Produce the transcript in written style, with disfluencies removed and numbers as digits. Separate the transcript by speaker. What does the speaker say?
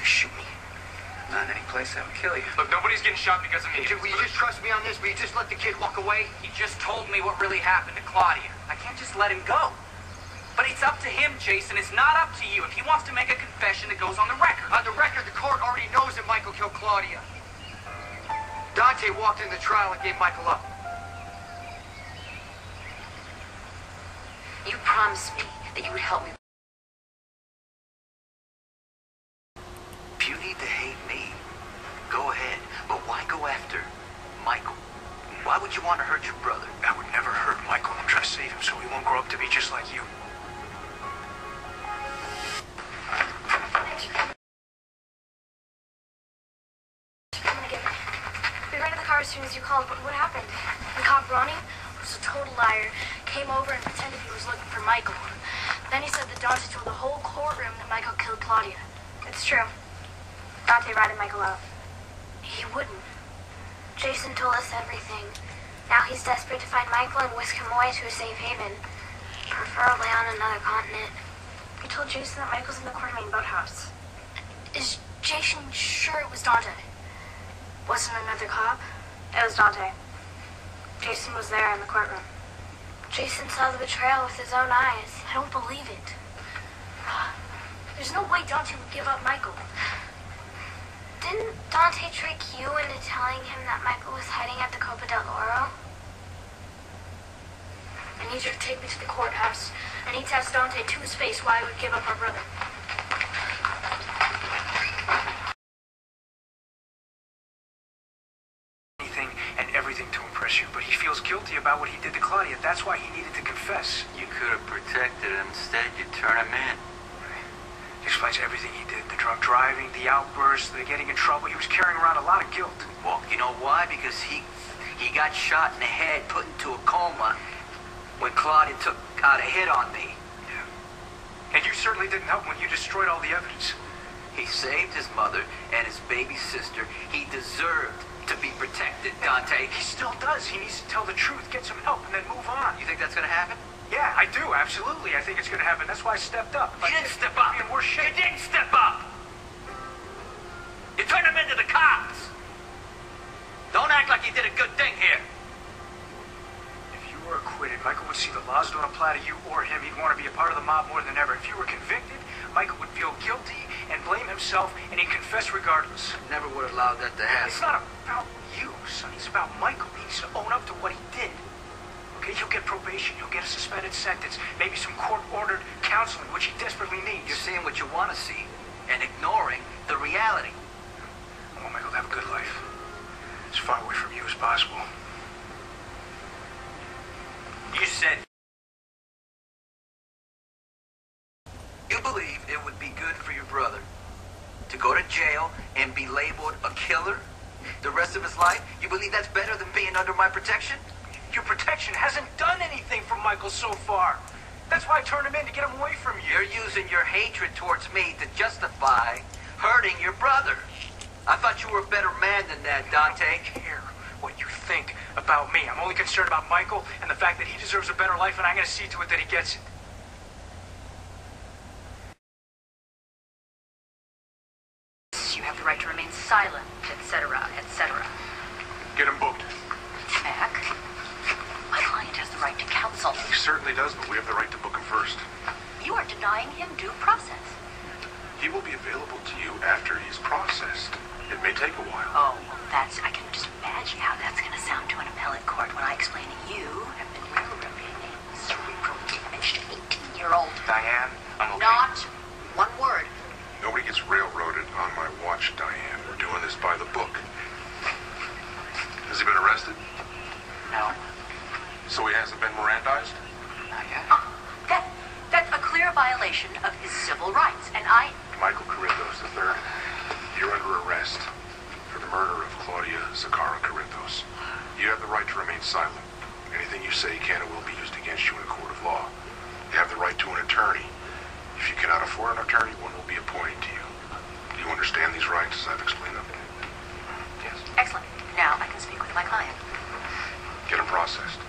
Speaker 1: gonna shoot me?
Speaker 2: Not in any place that would kill you.
Speaker 1: Look, nobody's getting shot because of me.
Speaker 2: Will you just trust me on this? Will you just let the kid walk away?
Speaker 3: He just told me what really happened to Claudia. I can't just let him go. But it's up to him, Jason. It's not up to you. If he wants to make a confession, it goes on the record.
Speaker 2: On the record, the court already knows that Michael killed Claudia. Dante walked in the trial and gave Michael up.
Speaker 4: You promised me that you would help me.
Speaker 5: If you need to hate me, go ahead. But why go after Michael? Why would you want to hurt your brother?
Speaker 1: I would never hurt Michael. I'm trying to save him so he won't grow up to be just like you.
Speaker 6: We ran to the car as soon as you called, but what happened? The cop, Ronnie, was a total liar. Came over and pretended he was looking for Michael. Then he said that Dante told the whole courtroom that Michael killed Claudia. It's true. Dante ratted Michael out. He wouldn't. Jason told us everything. Now he's desperate to find Michael and whisk him away to a safe haven. Preferably on another continent. He told Jason that Michael's in the Quartermain boathouse. Is Jason sure it was Dante? Wasn't another cop? It was Dante. Jason was there in the courtroom. Jason saw the betrayal with his own eyes. I don't believe it. There's no way Dante would give up Michael. Didn't Dante trick you into telling him that Michael was hiding at the Copa del Oro? I need you to take me to the courthouse. I need to ask Dante to his face why he would give up our brother.
Speaker 1: Anything and everything to impress you, but he feels guilty about what he did to Claudia. That's why he needed to confess.
Speaker 5: You could have protected him. Instead, you turn him in.
Speaker 1: He explains everything he did. The drunk driving, the outbursts, the getting in trouble. He was carrying around a lot of guilt.
Speaker 5: Well, you know why? Because he got shot in the head, put into a coma when Claudia took out a hit on me.
Speaker 1: Yeah. And you certainly didn't help when you destroyed all the evidence.
Speaker 5: He saved his mother and his baby sister. He deserved to be protected, Dante.
Speaker 1: He still does. He needs to tell the truth, get some help, and then move on.
Speaker 5: You think that's gonna happen?
Speaker 1: Yeah, I do, absolutely. I think it's gonna happen. That's why I stepped up.
Speaker 5: You didn't step up.
Speaker 1: In worse shape.
Speaker 5: You didn't step up. You turned him into the cops. Don't act like you did a good thing here.
Speaker 1: If you were acquitted, Michael would see the laws don't apply to you or him. He'd want to be a part of the mob more than ever. If you were convicted, Michael would feel guilty and blame himself, and he'd confess regardless.
Speaker 5: Never would have allowed that to happen.
Speaker 1: It's not about you, son. It's about Michael. He needs to own up to what he did. Okay, he'll get probation. He'll get a suspended sentence. Maybe some court-ordered counseling, which he desperately needs.
Speaker 5: You're seeing what you want to see and ignoring the reality.
Speaker 1: I want Michael to have a good life. As far away from you as possible.
Speaker 5: You said you believe it would be good for your brother to go to jail and be labeled a killer the rest of his life? You believe that's better than being under my protection?
Speaker 1: Your protection hasn't done anything for Michael so far. That's why I turned him in, to get him away from you.
Speaker 5: You're using your hatred towards me to justify hurting your brother. I thought you were a better man than that, Dante.
Speaker 1: I don't care what you think about me. I'm only concerned about Michael and the fact that he deserves a better life, and I'm going to see to it that he gets it.
Speaker 4: You have the right to remain silent, etc., etc.
Speaker 7: Get him booked.
Speaker 4: Mac, my client has the right to counsel.
Speaker 7: He certainly does, but we have the right to book him first.
Speaker 4: You are denying him due process.
Speaker 7: He will be available to you after he's processed. It may take a while.
Speaker 4: Oh, that's... I can just imagine how that's going to sound to an appellate court when I explain that you have been railroading a cerebral damaged 18-year-old.
Speaker 1: Diane, I'm okay.
Speaker 4: Not one word.
Speaker 7: Nobody gets railroaded on my watch, Diane. We're doing this by the book. Has he been arrested?
Speaker 4: No.
Speaker 7: So he hasn't been Mirandized?
Speaker 1: Not yet.
Speaker 4: That's a clear violation of his civil rights, and I...
Speaker 7: Michael Corinthos III, you're under arrest for the murder of Claudia Zakara Corinthos. You have the right to remain silent. Anything you say can and will be used against you in a court of law. You have the right to an attorney. If you cannot afford an attorney, one will be appointed to you. Do you understand these rights as I've explained them?
Speaker 1: Yes.
Speaker 4: Excellent. Now I can speak with my client.
Speaker 7: Get him processed.